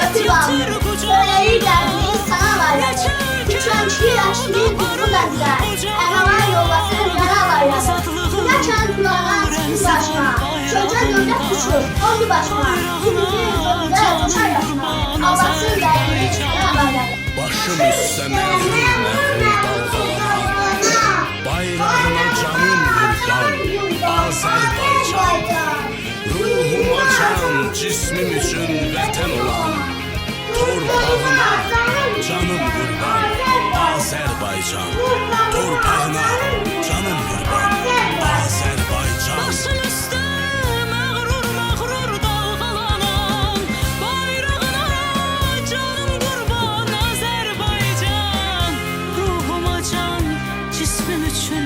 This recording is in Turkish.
patriotyzm, söyleyirdərini sana alaylar. Üçüncü yaşlı bu da güzel, Əhəvan yollasın yana alaylar. Güneşen kulağına sıkın başına, çocuğa dövlət düşür, oldu başına. Bizim yolunda koşar yaşına, Allahsın dəyini sana alaylar. Başım üstə məğrur dalğalanan, bayrağına canım qurban, Azərbaycan. Ruhuma can, cismim üçün vətən olan, torpağına canım qurban, Azərbaycan. Torpağına canım qurban, Azərbaycan. Başın üstə məğrur dalğalanan, bayrağına canım qurban, Azərbaycan. Ruhuma can, cismim üçün